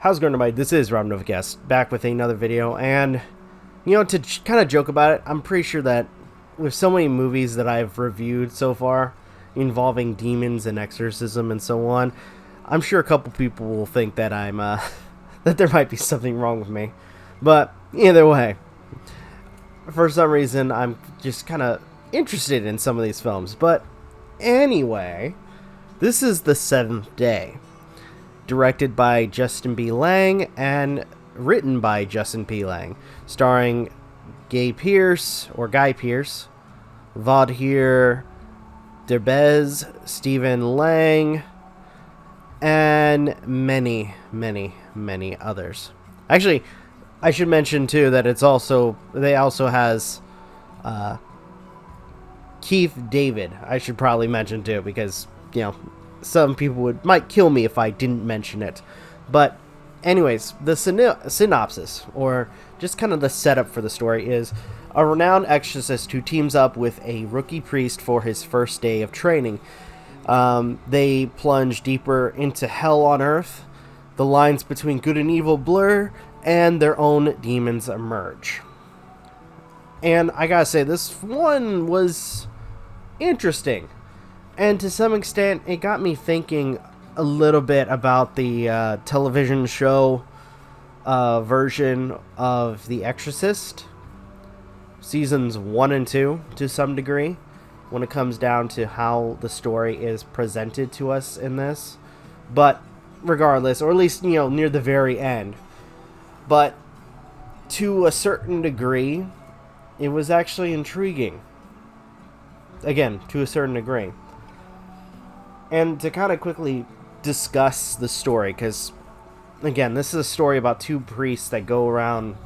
How's it going, everybody? This is Novakast, back with another video, and, to kind of joke about it, I'm pretty sure that with so many movies that I've reviewed so far, involving demons and exorcism and so on, I'm sure a couple people will think that I'm, that there might be something wrong with me. But, either way, for some reason, I'm just kind of interested in some of these films. But, anyway, this is The Seventh Day, directed by Justin B. Lang and written by Justin P. Lang, starring Guy Pearce, Vadhir Derbez, Stephen Lang, and many, many, many others. Actually, I should mention too that they also has Keith David. I should probably mention too, because some people might kill me if I didn't mention it. But anyways, the synopsis, or just kind of the setup for the story, is a renowned exorcist who teams up with a rookie priest for his first day of training. They plunge deeper into hell on earth. The lines between good and evil blur, and their own demons emerge. And I gotta say, this one was interesting. And to some extent, it got me thinking a little bit about the television show version of The Exorcist, seasons 1 and 2, to some degree, when it comes down to how the story is presented to us in this. But regardless, or at least, near the very end. But to a certain degree, it was actually intriguing. Again, to a certain degree. And to kind of quickly discuss the story, because, again, this is a story about two priests that go around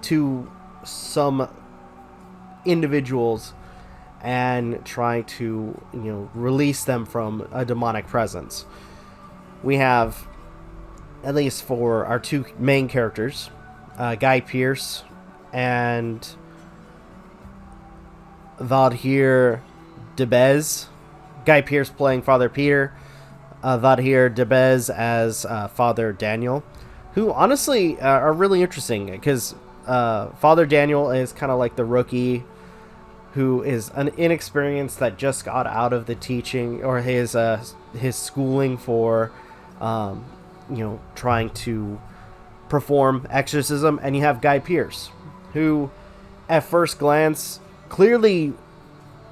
to some individuals and try to, release them from a demonic presence. We have, at least for our two main characters, Guy Pearce and Vadhir Derbez. Guy Pearce playing Father Peter, Vadhir Derbez as Father Daniel, who honestly are really interesting, because Father Daniel is kind of like the rookie who is an inexperienced that just got out of the teaching or his schooling for trying to perform exorcism. And you have Guy Pearce, who at first glance clearly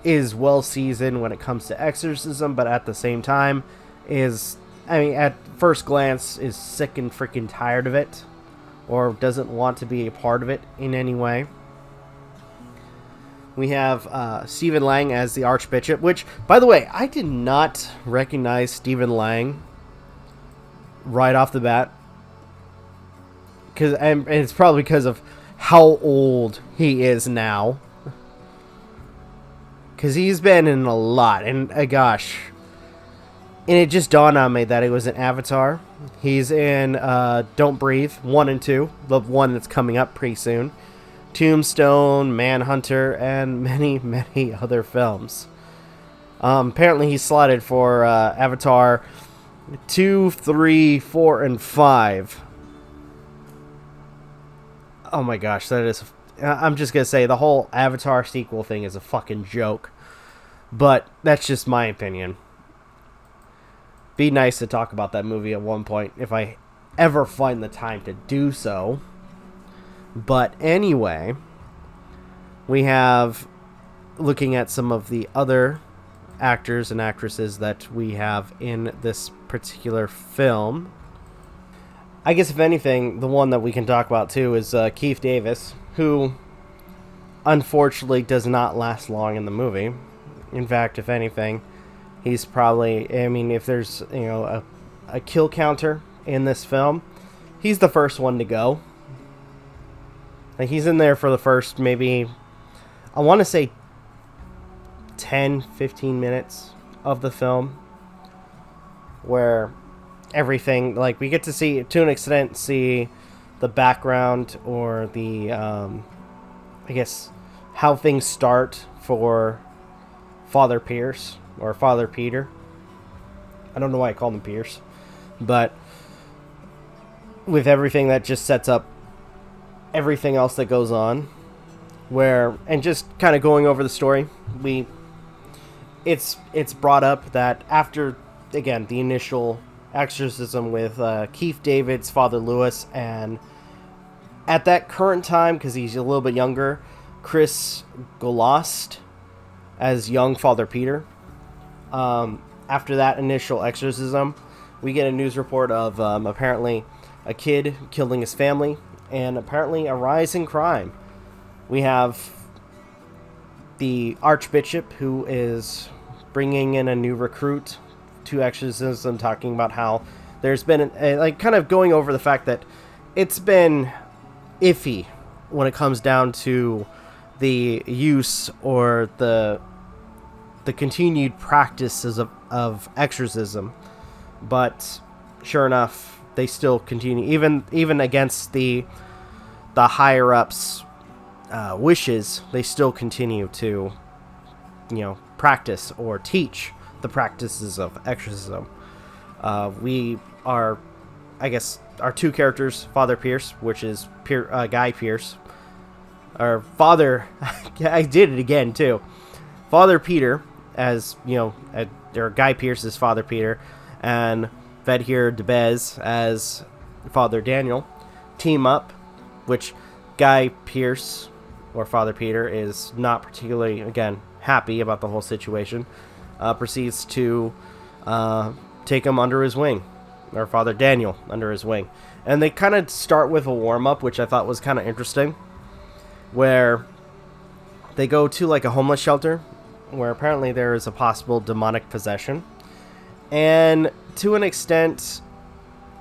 is well seasoned when it comes to exorcism, but at the same time at first glance is sick and freaking tired of it, or doesn't want to be a part of it in any way. We have Stephen Lang as the Archbishop, which, by the way, I did not recognize Stephen Lang right off the bat, and it's probably because of how old he is now. Because he's been in a lot, and gosh. And it just dawned on me that it was an Avatar. He's in Don't Breathe 1 and 2, the one that's coming up pretty soon. Tombstone, Manhunter, and many, many other films. Apparently he's slotted for Avatar 2, 3, 4, and 5. Oh my gosh, that is... I'm just going to say, the whole Avatar sequel thing is a fucking joke. But that's just my opinion. Be nice to talk about that movie at one point, if I ever find the time to do so. But anyway, we have, looking at some of the other actors and actresses that we have in this particular film. I guess, if anything, the one that we can talk about too is Keith Davis, who unfortunately does not last long in the movie. In fact, if anything, he's probably, if there's, a kill counter in this film, he's the first one to go. Like, he's in there for the first, maybe, I want to say 10, 15 minutes of the film, where everything, like, we get to see, to an extent, see the background, or the, I guess, how things start for Father Pierce, or Father Peter. I don't know why I called him Pierce, but with everything that just sets up everything else that goes on. And just kind of going over the story, it's brought up that after, again, the initial exorcism with Keith David's Father Lewis, and at that current time, because he's a little bit younger, Chris Golost as young Father Peter. After that initial exorcism, we get a news report of apparently a kid killing his family, and apparently a rise in crime. We have the Archbishop, who is bringing in a new recruit to exorcism, talking about how there's been kind of going over the fact that it's been iffy when it comes down to the use or the continued practices of exorcism. But sure enough, they still continue, even against the higher ups wishes. They still continue to practice or teach the practices of exorcism. We are, I guess, our two characters, Father Pierce, which is Guy Pierce, or Father I did it again too, Father Peter, as or Guy Pierce as Father Peter, and Vedhir Debez as Father Daniel, team up, which Guy Pierce, or Father Peter, is not particularly, again, happy about the whole situation, proceeds to take him under his wing, or Father Daniel under his wing. And they kind of start with a warm-up, which I thought was kind of interesting, where they go to like a homeless shelter, where apparently there is a possible demonic possession. And to an extent,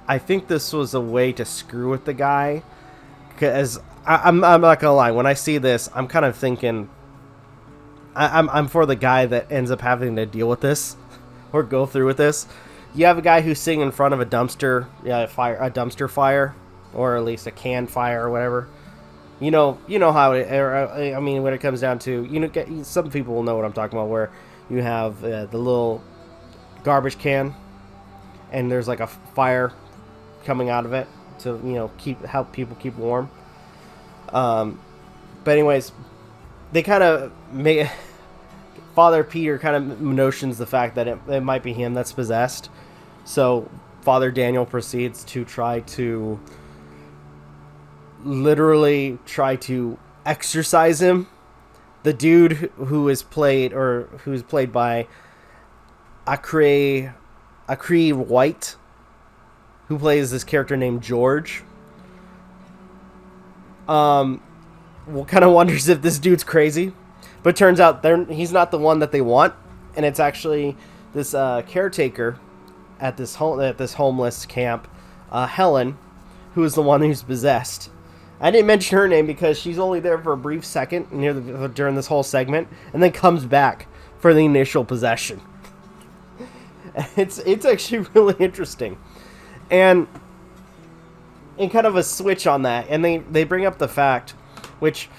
I think this was a way to screw with the guy, because I'm not gonna lie, when I see this, I'm kind of thinking I'm for the guy that ends up having to deal with this or go through with this. You have a guy who's sitting in front of a dumpster fire, or at least a can fire or whatever. You know how I mean, when it comes down to, some people will know what I'm talking about, where you have the little garbage can, and there's like a fire coming out of it to help people keep warm. But anyways, they kind of make Father Peter kind of notions the fact that it might be him that's possessed. So Father Daniel proceeds to literally try to exorcise him. The dude who's played by Akre White, who plays this character named George, kind of wonders if this dude's crazy, but turns out he's not the one that they want, and it's actually this caretaker at this homeless camp, Helen, who is the one who's possessed. I didn't mention her name because she's only there for a brief second during this whole segment, and then comes back for the initial possession. It's actually really interesting, and kind of a switch on that, and they bring up the fact, which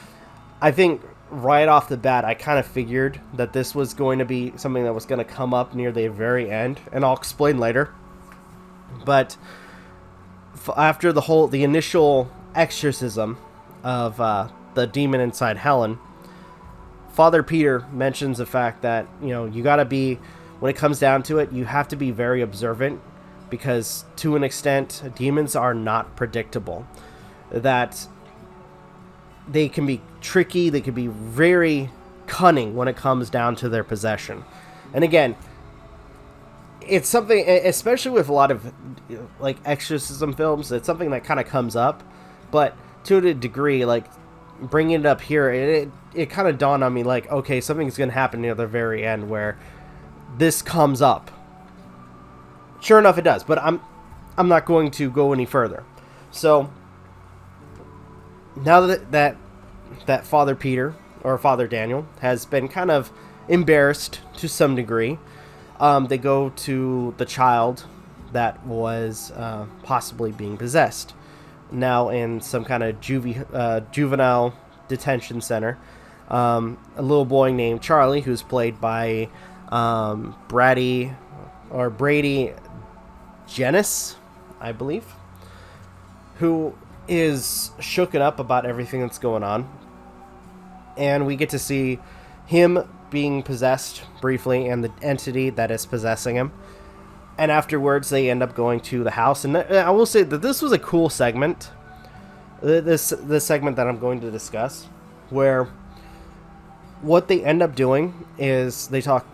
I think right off the bat I kind of figured that this was going to be something that was going to come up near the very end, and I'll explain later. But after the initial exorcism of the demon inside Helen, Father Peter mentions the fact that you got to be, when it comes down to it, you have to be very observant, because to an extent demons are not predictable, that they can be tricky, they can be very cunning when it comes down to their possession. And again, it's something, especially with a lot of like exorcism films, it's something that kind of comes up, but to a degree, like bringing it up here, it kind of dawned on me, like, okay, something's going to happen near the very end where this comes up. Sure enough, it does, but I'm not going to go any further. So now that Father Peter, or Father Daniel, has been kind of embarrassed to some degree, they go to the child that was possibly being possessed, now in some kind of juvenile detention center. A little boy named Charlie, who's played by Brady Genis, I believe. who is shooken up about everything that's going on. And we get to see him being possessed briefly and the entity that is possessing him. And afterwards, they end up going to the house. And I will say that this was a cool segment. This segment that I'm going to discuss, where what they end up doing is they talk.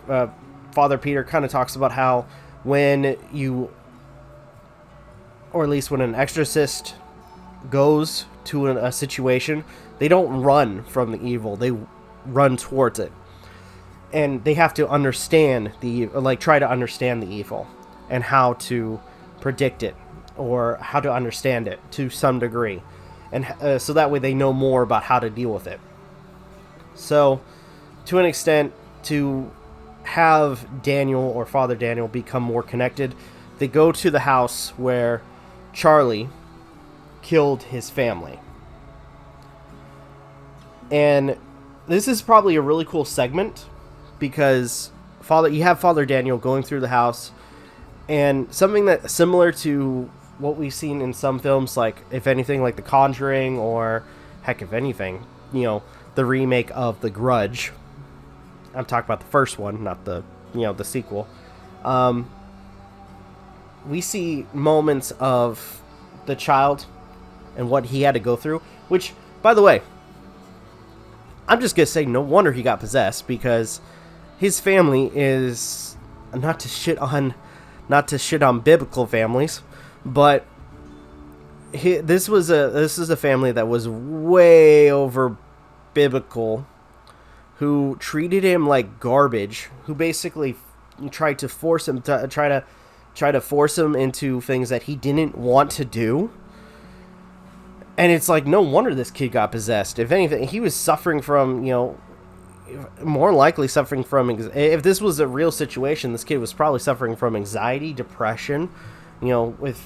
Father Peter kind of talks about how when you, or at least when an exorcist goes to a situation, they don't run from the evil; they run towards it, and they have to understand try to understand the evil and how to predict it or how to understand it to some degree, and so that way they know more about how to deal with it. So, to an extent, to have Daniel or Father Daniel become more connected, they go to the house where Charlie killed his family. And this is probably a really cool segment because you have Father Daniel going through the house, and something that similar to what we've seen in some films, like if anything, like The Conjuring, or heck, if anything, the remake of The Grudge. I'm talking about the first one, not the sequel. We see moments of the child and what he had to go through, which, by the way, I'm just going to say no wonder he got possessed, because his family is, not to shit on biblical families, but this is a family that was way over biblical, who treated him like garbage, who basically tried to force him to force him into things that he didn't want to do. And it's like, no wonder this kid got possessed. If anything, he was suffering from, more likely suffering from, if this was a real situation, this kid was probably suffering from anxiety, depression, with,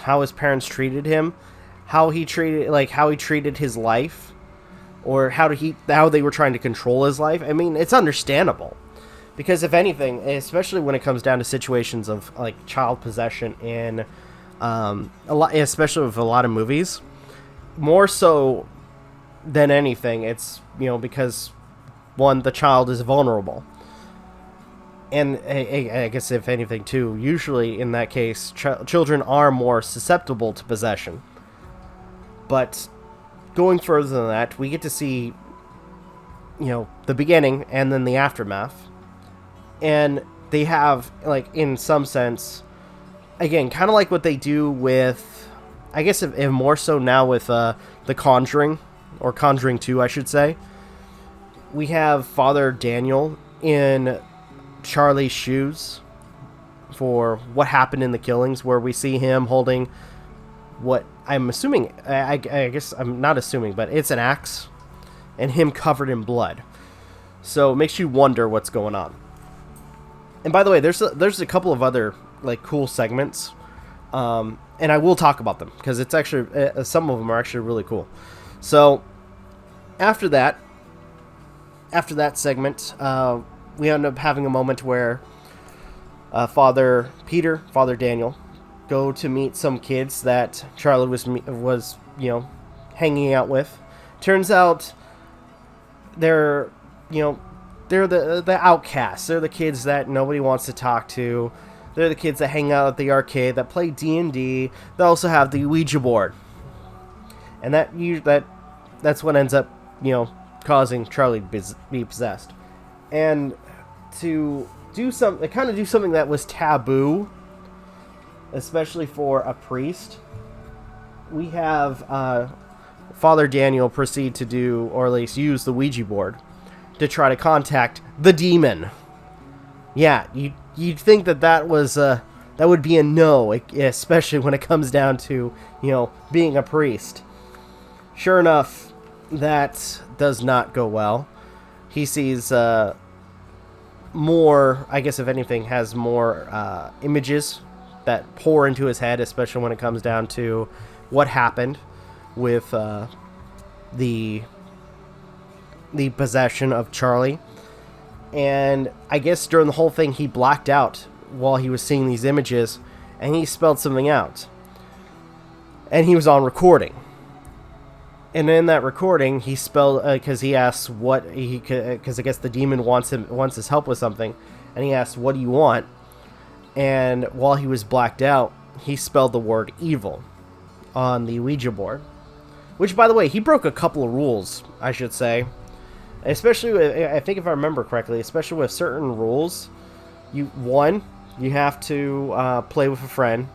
how his parents treated him, how he treated his life, or how they were trying to control his life. I mean, it's understandable, because if anything, especially when it comes down to situations of like child possession in especially with a lot of movies, more so than anything, it's because one, the child is vulnerable, and I guess if anything too, usually in that case, children are more susceptible to possession. But going further than that, we get to see, the beginning and then the aftermath. And they have, like, in some sense, again, kind of like what they do with, I guess, if more so now with The Conjuring, or Conjuring 2, I should say. We have Father Daniel in Charlie's shoes for what happened in the killings, where we see him holding what I'm assuming, I guess I'm not assuming, but it's an axe, and him covered in blood. So it makes you wonder what's going on. And by the way, there's a couple of other like cool segments, and I will talk about them because it's actually some of them are actually really cool. So after that segment, we end up having a moment where Father Daniel, go to meet some kids that Charlie was hanging out with. Turns out they're the outcasts. They're the kids that nobody wants to talk to. They're the kids that hang out at the arcade, that play D&D. They also have the Ouija board, and that's what ends up causing Charlie to be possessed. And to do something that was taboo, especially for a priest, we have Father Daniel proceed to do, or at least use, the Ouija board to try to contact the demon. Yeah, you'd think that would be a no, especially when it comes down to, being a priest. Sure enough, that does not go well. He sees more, I guess if anything, has more images that pour into his head, especially when it comes down to what happened with the possession of Charlie. And I guess during the whole thing, he blacked out while he was seeing these images, and he spelled something out. and he was on recording. And in that recording, he spelled, because he asks what he could, because I guess the demon wants his help with something, and he asks, "What do you want?" And while he was blacked out, he spelled the word evil on the Ouija board. Which, by the way, he broke a couple of rules, I should say. Especially, I think if I remember correctly, especially with certain rules, you have to play with a friend.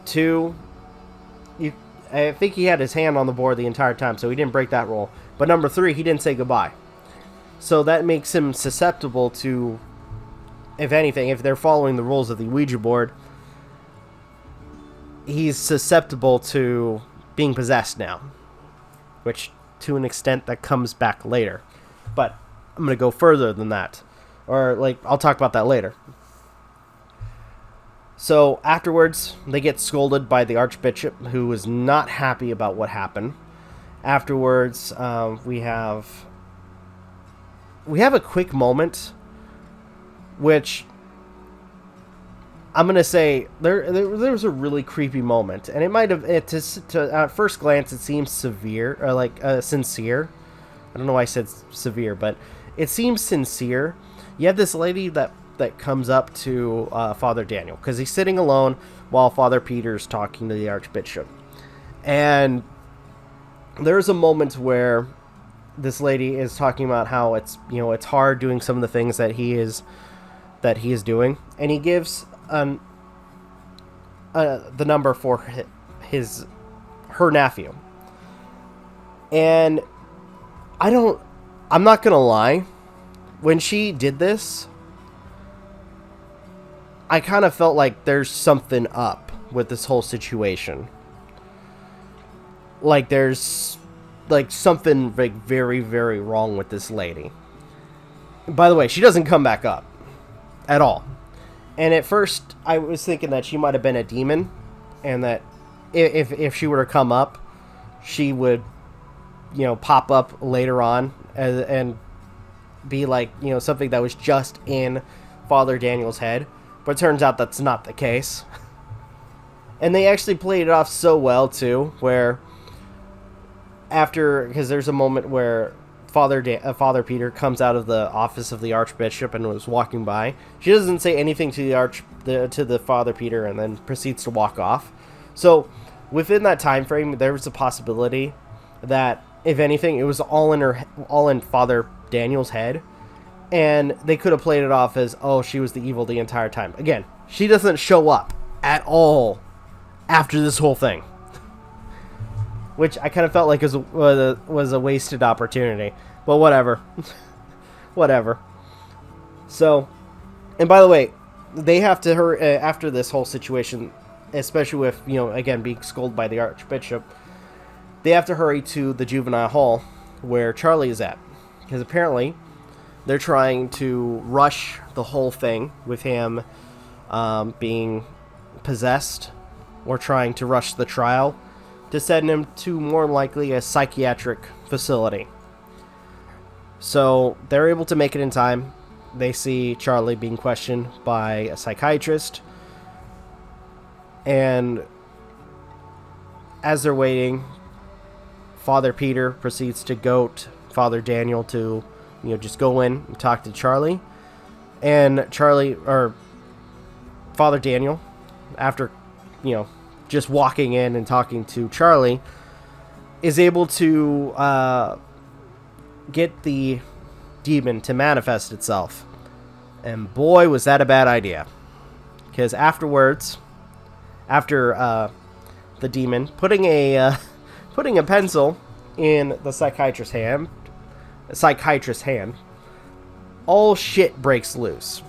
2, I think he had his hand on the board the entire time, so he didn't break that rule. But number 3, he didn't say goodbye. So that makes him susceptible to, if anything, if they're following the rules of the Ouija board, he's susceptible to being possessed now. Which, to an extent, that comes back later. But I'm going to go further than that. Or, I'll talk about that later. So, afterwards, they get scolded by the Archbishop, who was not happy about what happened. Afterwards, we have a quick moment, which I'm going to say, there was a really creepy moment. And it might have, at first glance, it seems severe, or sincere. I don't know why I said severe, but it seems sincere. You have this lady that comes up to Father Daniel, because he's sitting alone while Father Peter's talking to the Archbishop. And there's a moment where this lady is talking about how it's hard doing some of the things that he is doing, and he gives the number for her nephew. And I'm not gonna lie, when she did this, I kind of felt like there's something up with this whole situation. Like there's something very, very wrong with this lady. By the way, she doesn't come back up at all. And at first, I was thinking that she might have been a demon, and that if she were to come up, she would, pop up later on and be something that was just in Father Daniel's head. But it turns out that's not the case. And they actually played it off so well, too, where because there's a moment where Father Peter comes out of the office of the Archbishop and was walking by. She doesn't say anything to the Father Peter, and then proceeds to walk off. So within that time frame, there was a possibility that, if anything, it was all in Father Daniel's head, and they could have played it off as, oh, she was the evil the entire time. Again, she doesn't show up at all after this whole thing, which I kind of felt like was a wasted opportunity. But whatever. Whatever. So, and by the way, they have to hurry, after this whole situation, especially with, again, being scolded by the Archbishop, they have to hurry to the juvenile hall where Charlie is at. Because apparently, they're trying to rush the whole thing with him being possessed, or trying to rush the trial to send him to more likely a psychiatric facility. So they're able to make it in time. They see Charlie being questioned by a psychiatrist, and as they're waiting, Father Peter proceeds to goat Father Daniel to, just go in and talk to Charlie. And Father Daniel, after, just walking in and talking to Charlie, is able to get the demon to manifest itself. And boy, was that a bad idea. Because afterwards, after the demon putting a pencil in the psychiatrist's hand, all shit breaks loose.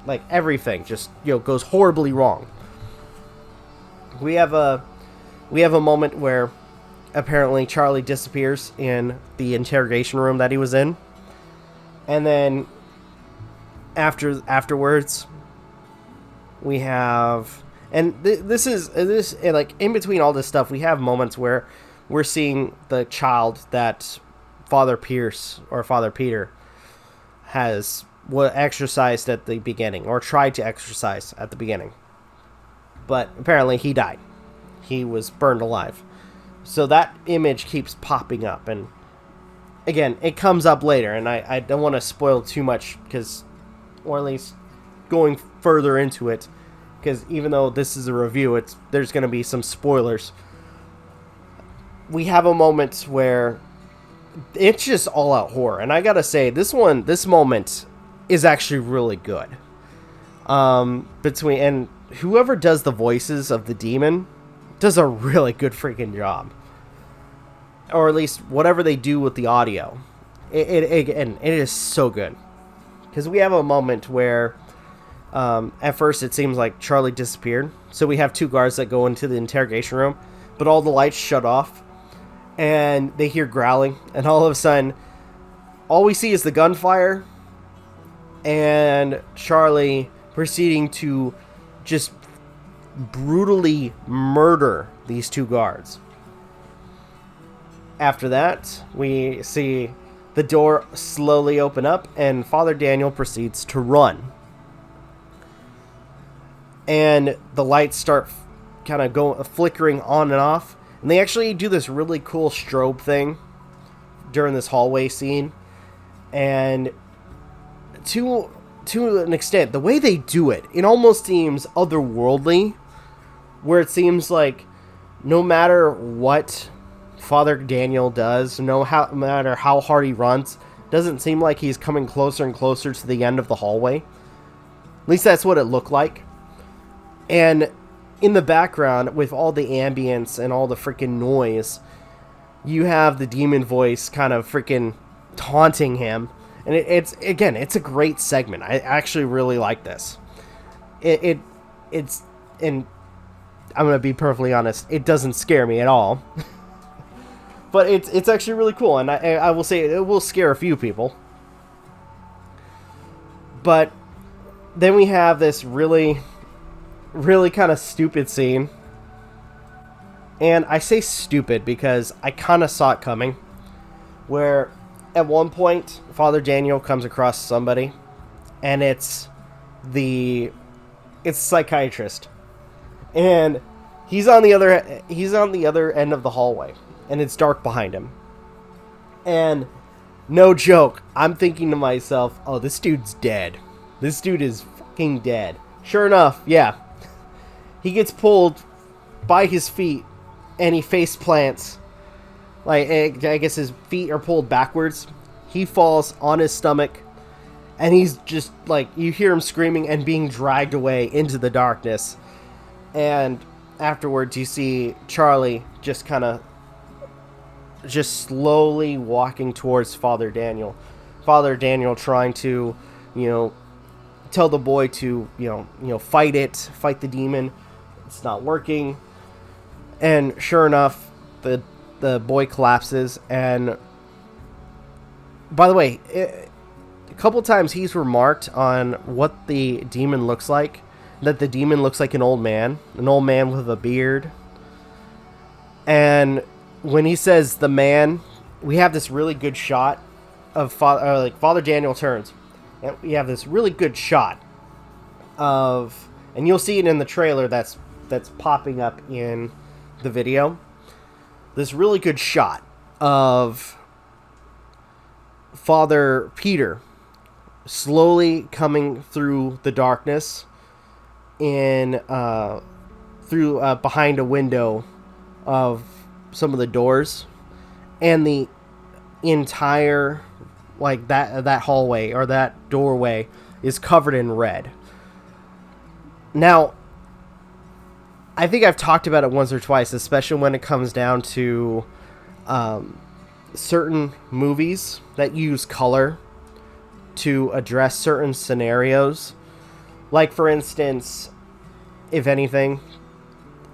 Like everything just goes horribly wrong. We have a moment where apparently Charlie disappears in the interrogation room that he was in, and then afterwards we have, and this in between all this stuff, we have moments where we're seeing the child that Father Peter has exercised at the beginning, or tried to exercise at the beginning. But apparently he died. he was burned alive. So that image keeps popping up, and again, it comes up later, and I don't want to spoil too much, because, or at least going further into it, because even though this is a review, there's going to be some spoilers. We have a moment where it's just all out horror, and I gotta say, this moment is actually really good. And whoever does the voices of the demon does a really good freaking job, or at least whatever they do with the audio. It is so good, because we have a moment where at first it seems like Charlie disappeared, so we have two guards that go into the interrogation room, but all the lights shut off, and they hear growling, and all of a sudden all we see is the gunfire and Charlie proceeding to just brutally murder these two guards. After that, we see the door slowly open up, and Father Daniel proceeds to run. And the lights start kind of flickering on and off. And they actually do this really cool strobe thing during this hallway scene. And to an extent, the way they do it, it almost seems otherworldly, where it seems like no matter what Father Daniel does, no matter how hard he runs, doesn't seem like he's coming closer and closer to the end of the hallway. At least that's what it looked like. And in the background, with all the ambience and all the freaking noise, you have the demon voice kind of freaking taunting him. And it's a great segment. I actually really like this. It's, and I'm going to be perfectly honest, it doesn't scare me at all. But it's actually really cool, and I will say it will scare a few people. But then we have this really, really kind of stupid scene. And I say stupid because I kind of saw it coming. Where at one point, Father Daniel comes across somebody, and it's psychiatrist. And he's on the other end of the hallway. And it's dark behind him. And no joke, I'm thinking to myself, oh, this dude's dead. This dude is fucking dead. Sure enough, yeah. He gets pulled by his feet, and he face plants. Like, I guess his feet are pulled backwards. He falls on his stomach, and he's just, like, you hear him screaming and being dragged away into the darkness. And afterwards, you see Charlie just slowly walking towards Father Daniel. Father Daniel trying to, tell the boy to, fight the demon. It's not working. And sure enough, the boy collapses. And by the way, a couple times he's remarked on what the demon looks like. That the demon looks like an old man with a beard. And when he says the man, we have this really good shot of Father Daniel turns, and we have this really good shot of, and you'll see it in the trailer that's popping up in the video. This really good shot of Father Peter slowly coming through the darkness through behind a window of some of the doors, and the entire that hallway or that doorway is covered in red. Now, I think I've talked about it once or twice, especially when it comes down to certain movies that use color to address certain scenarios. Like, for instance, if anything,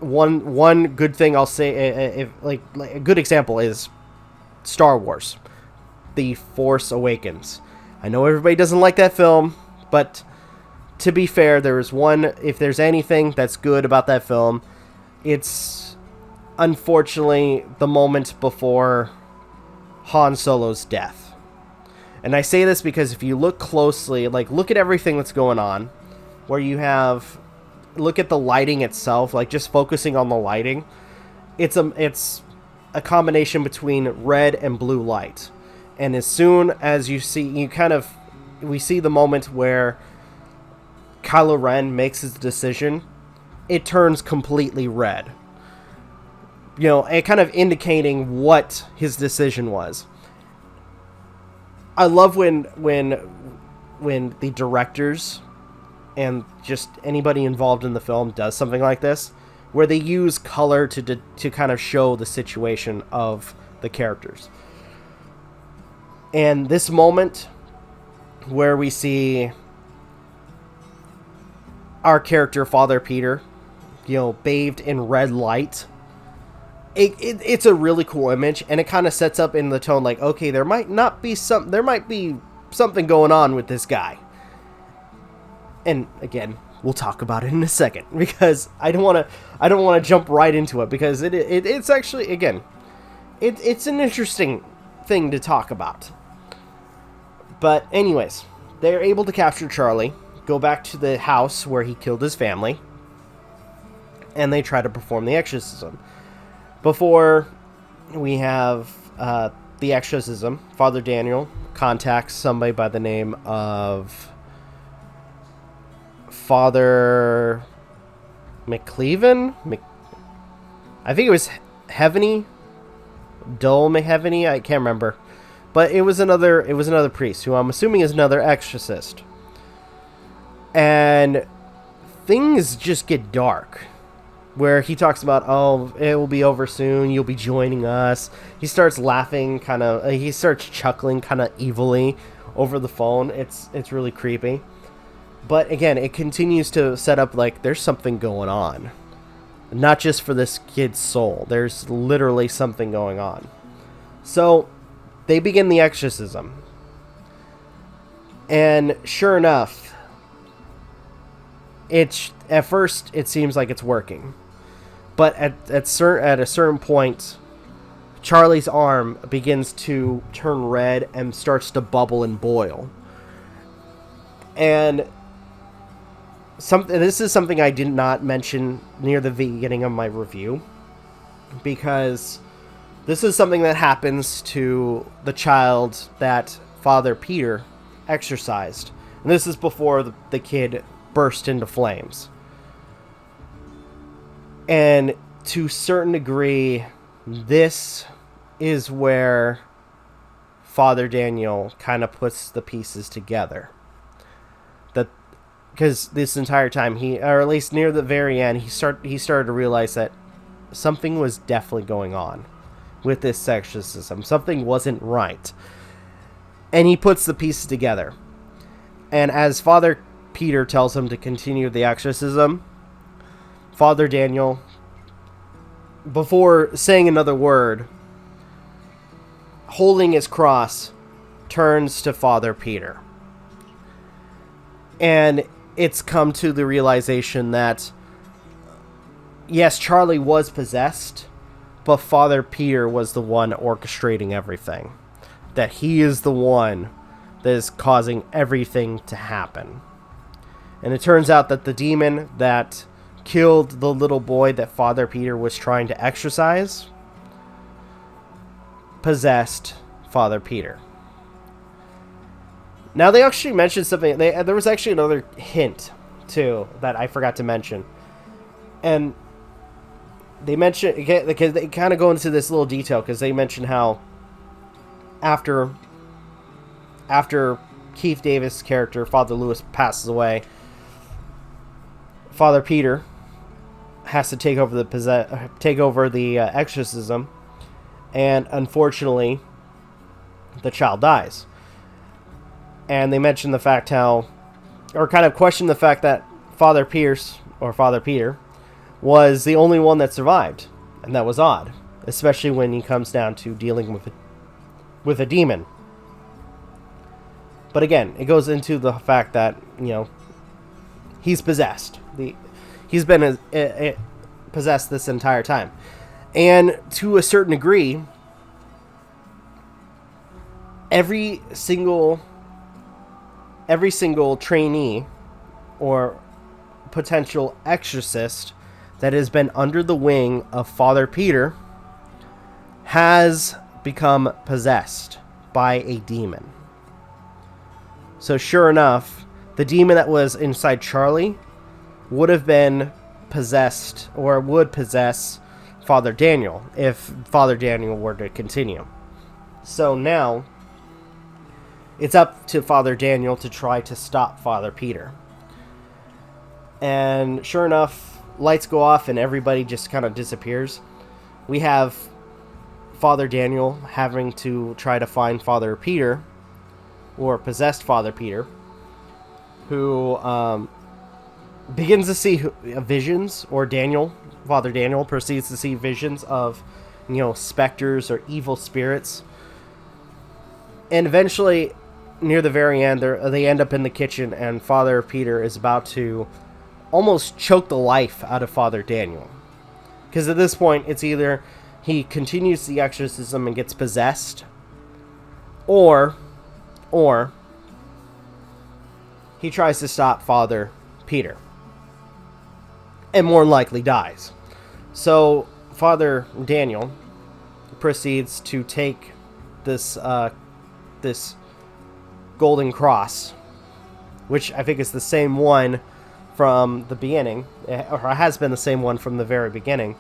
one good thing I'll say, a good example is Star Wars, The Force Awakens. I know everybody doesn't like that film, but to be fair, if there's anything that's good about that film, it's unfortunately the moment before Han Solo's death. And I say this because if you look closely, look at everything that's going on, where you have look at the lighting itself, like just focusing on the lighting, it's a combination between red and blue light. And as soon as we see the moment where Kylo Ren makes his decision, it turns completely red. It kind of indicating what his decision was. I love when the directors and just anybody involved in the film does something like this, where they use color to kind of show the situation of the characters. And this moment where we see our character, Father Peter, bathed in red light, it's a really cool image, and it kind of sets up in the tone like, okay, there might be something going on with this guy. And again, we'll talk about it in a second, because I don't want to jump right into it, because it's actually, again, it's an interesting thing to talk about. But anyways, they're able to capture Charlie, go back to the house where he killed his family, and they try to perform the exorcism. Before we have the exorcism, Father Daniel contacts somebody by the name of Father McCleven? I think it was Heavenly, Dull McHeavenly, I can't remember. But it was another priest, who I'm assuming is another exorcist. And things just get dark, where he talks about, oh, it will be over soon, you'll be joining us. He starts laughing, he starts chuckling kind of evilly over the phone. It's really creepy. But again, it continues to set up like there's something going on. Not just for this kid's soul. There's literally something going on. So they begin the exorcism. And sure enough, at first it seems like it's working. But at a certain point, Charlie's arm begins to turn red and starts to bubble and boil. And this is something I did not mention near the beginning of my review, because this is something that happens to the child that Father Peter exorcised. And this is before the kid burst into flames. And to a certain degree, this is where Father Daniel kind of puts the pieces together. Because this entire time, or at least near the very end, he started to realize that something was definitely going on with this exorcism. Something wasn't right. And he puts the pieces together. And as Father Peter tells him to continue the exorcism, Father Daniel, before saying another word, holding his cross, turns to Father Peter. And it's come to the realization that, yes, Charlie was possessed, but Father Peter was the one orchestrating everything. That he is the one that is causing everything to happen. And it turns out that the demon that killed the little boy that Father Peter was trying to exorcise possessed Father Peter. Now, they actually mentioned something. There was actually another hint, too, that I forgot to mention. And they mention, because they kind of go into this little detail, because they mention how after Keith Davis' character, Father Lewis, passes away, Father Peter has to take over the exorcism, and unfortunately, the child dies. And they mention the fact kind of question the fact that Father Peter was the only one that survived, and that was odd, especially when he comes down to dealing with a demon. But again, it goes into the fact that, he's possessed. He's been possessed this entire time. And to a certain degree, every single trainee or potential exorcist that has been under the wing of Father Peter has become possessed by a demon. So sure enough, the demon that was inside Charlie would have been possessed, or would possess, Father Daniel if Father Daniel were to continue. So now it's up to Father Daniel to try to stop Father Peter. And sure enough, lights go off and everybody just kind of disappears. We have Father Daniel having to try to find Father Peter, or possessed Father Peter, who begins to see visions, or Father Daniel proceeds to see visions of, specters or evil spirits. And eventually, near the very end, they end up in the kitchen, and Father Peter is about to almost choke the life out of Father Daniel. Because at this point, it's either he continues the exorcism and gets possessed, or he tries to stop Father Peter, and more likely dies. So Father Daniel proceeds to take this golden cross, which I think is the same one from the beginning, or has been the same one from the very beginning,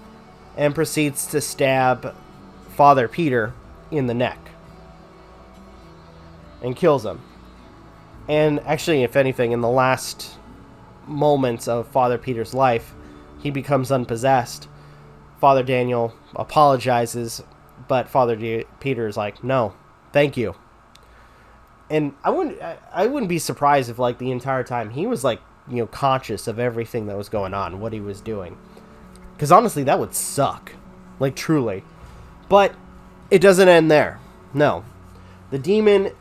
and proceeds to stab Father Peter in the neck and kills him. And actually, if anything, in the last moments of Father Peter's life, he becomes unpossessed. Father Daniel apologizes, but Father Peter is like, no, thank you. And I wouldn't be surprised if, like, the entire time he was, like, conscious of everything that was going on, what he was doing. Because honestly, that would suck. Like, truly. But it doesn't end there. No. The demon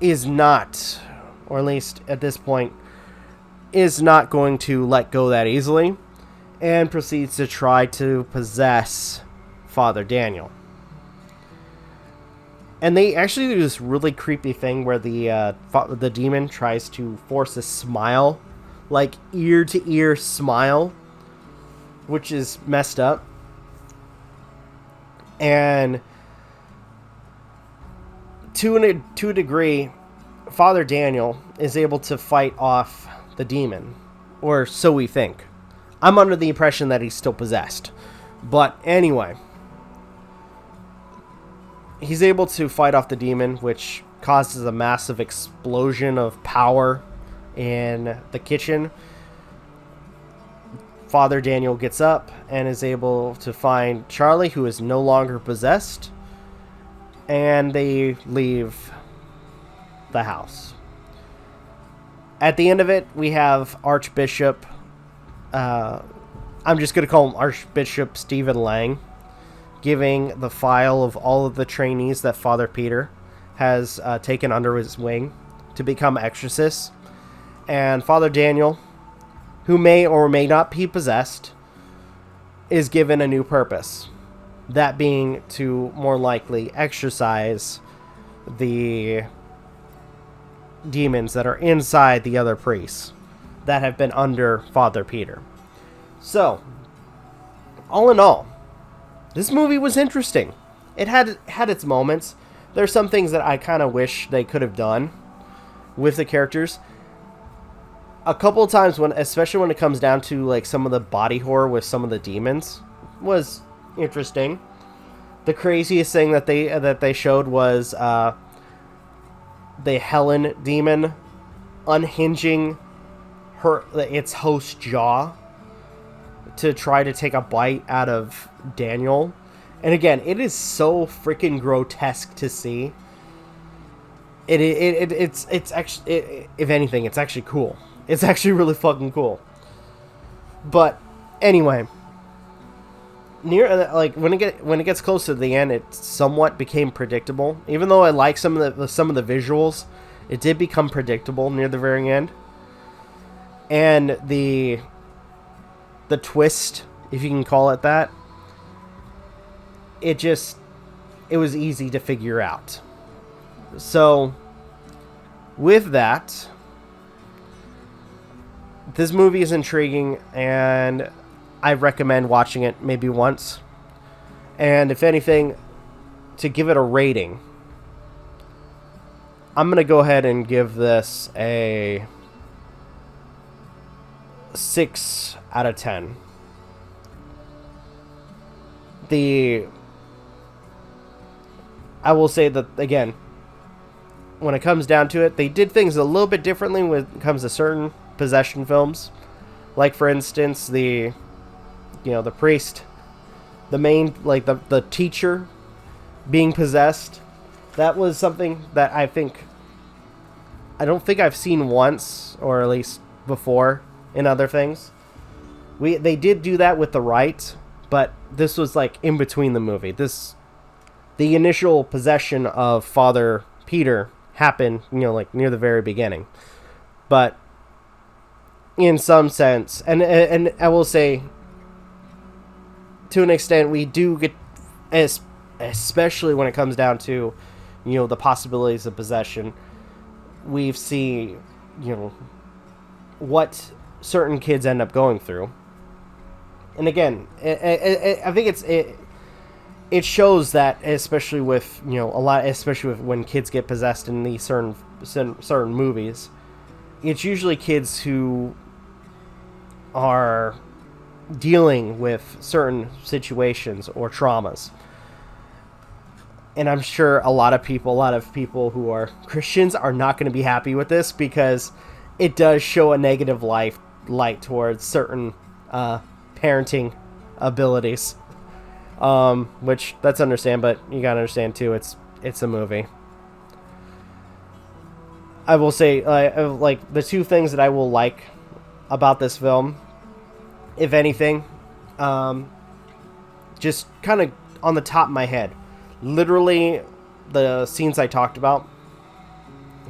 is not, or at least at this point, is not going to let go that easily, and proceeds to try to possess Father Daniel. And they actually do this really creepy thing where the demon tries to force a smile, like ear-to-ear smile, which is messed up. And to a degree, Father Daniel is able to fight off the demon, or so we think. I'm under the impression that he's still possessed. But anyway, he's able to fight off the demon, which causes a massive explosion of power in the kitchen. Father Daniel gets up and is able to find Charlie, who is no longer possessed, and they leave the house. At the end of it, we have Archbishop, I'm just going to call him Archbishop Stephen Lang, giving the file of all of the trainees that Father Peter has taken under his wing to become exorcists. And Father Daniel, who may or may not be possessed, is given a new purpose. That being to more likely exorcise the demons that are inside the other priests that have been under Father Peter. So, all in all, this movie was interesting. It had its moments. There's some things that I kind of wish they could have done with the characters. A couple of times, especially when it comes down to like some of the body horror with some of the demons, was interesting. The craziest thing that they showed was the Helen demon unhinging its host jaw to try to take a bite out of Daniel. And again, it is so freaking grotesque to see. It's actually, if anything, it's actually cool. It's actually really fucking cool. But anyway, when it gets close to the end, it somewhat became predictable. Even though I like some of the visuals, it did become predictable near the very end. And the twist, if you can call it that, it was easy to figure out. So with that, this movie is intriguing, and I recommend watching it maybe once. And if anything, to give it a rating, I'm going to go ahead and give this a 6 out of 10. I will say that, again, when it comes down to it, they did things a little bit differently when it comes to certain possession films. Like, for instance, the priest, the main, like, the teacher being possessed. That was something that I don't think I've seen once, or at least before, in other things. They did do that with the Rite, but this was, like, in between the movie. The initial possession of Father Peter happened, like, near the very beginning. But in some sense, and I will say, to an extent, we do get, especially when it comes down to, the possibilities of possession, we see, what certain kids end up going through. And again, I think it shows that, especially with, especially with when kids get possessed in these certain movies, it's usually kids who are dealing with certain situations or traumas. And I'm sure a lot of people who are Christians are not going to be happy with this, because it does show a negative light towards certain parenting abilities. Which, that's understand, but you gotta understand too, it's a movie. I will say, like, the two things that I will like about this film, if anything, just kind of on the top of my head, literally the scenes I talked about,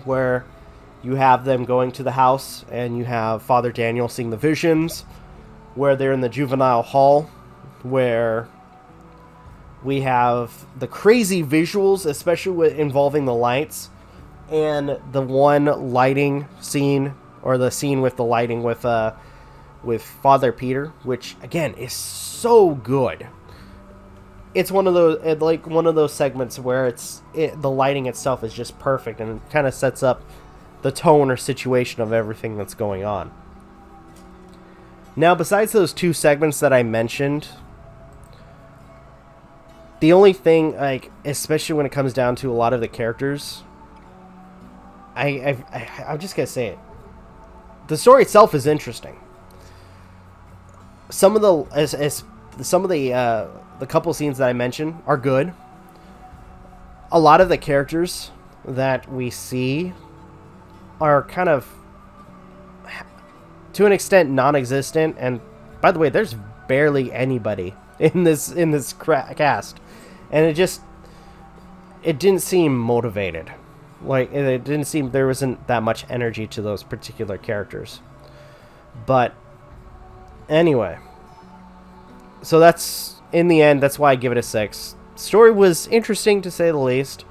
where you have them going to the house and you have Father Daniel seeing the visions, where they're in the juvenile hall, where we have the crazy visuals, especially involving the lights, and the one lighting scene, or the scene with the lighting with Father Peter, which again is so good. It's one of those segments where the lighting itself is just perfect, and it kind of sets up the tone or situation of everything that's going on. Now, besides those two segments that I mentioned, the only thing, like, especially when it comes down to a lot of the characters, I'm just gonna say it. The story itself is interesting. Some of the couple scenes that I mentioned are good. A lot of the characters that we see are kind of, to an extent, non-existent. And by the way, there's barely anybody in this cast, and it didn't seem motivated. Like, it didn't seem, there wasn't that much energy to those particular characters. But anyway, so that's, in the end, that's why I give it a 6. Story was interesting, to say the least,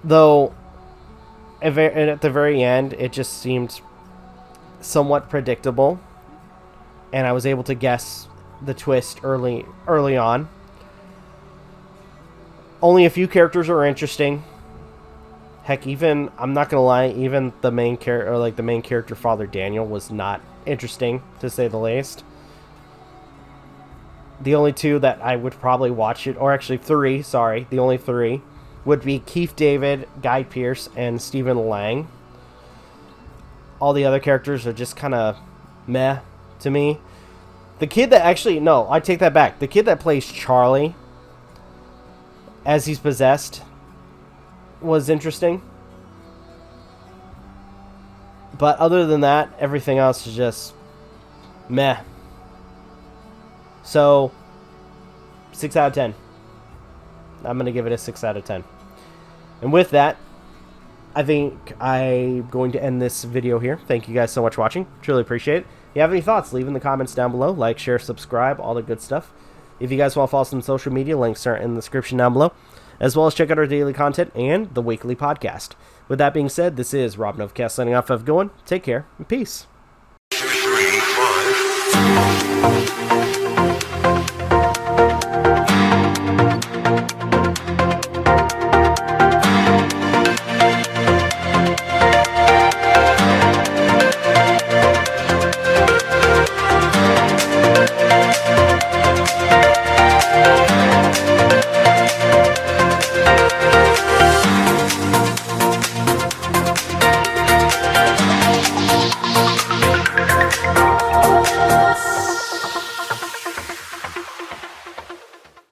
though at the very end it just seemed somewhat predictable, and I was able to guess the twist early on. Only a few characters are interesting. Heck, even, I'm not gonna lie, even the main character Father Daniel was not interesting, to say the least. The only two that I would probably watch it, or actually three, sorry, the only three, would be Keith David, Guy Pearce, and Stephen Lang. All the other characters are just kind of meh to me. The kid that actually, no, I take that back. The kid that plays Charlie as he's possessed was interesting. But other than that, everything else is just meh. So, 6 out of 10. I'm going to give it a 6 out of 10. And with that, I think I'm going to end this video here. Thank you guys so much for watching. Truly appreciate it. If you have any thoughts, leave in the comments down below. Like, share, subscribe, all the good stuff. If you guys want to follow us on social media, links are in the description down below, as well as check out our daily content and the weekly podcast. With that being said, this is Rob Novakast signing off. Have a good one. Take care and peace. Bye.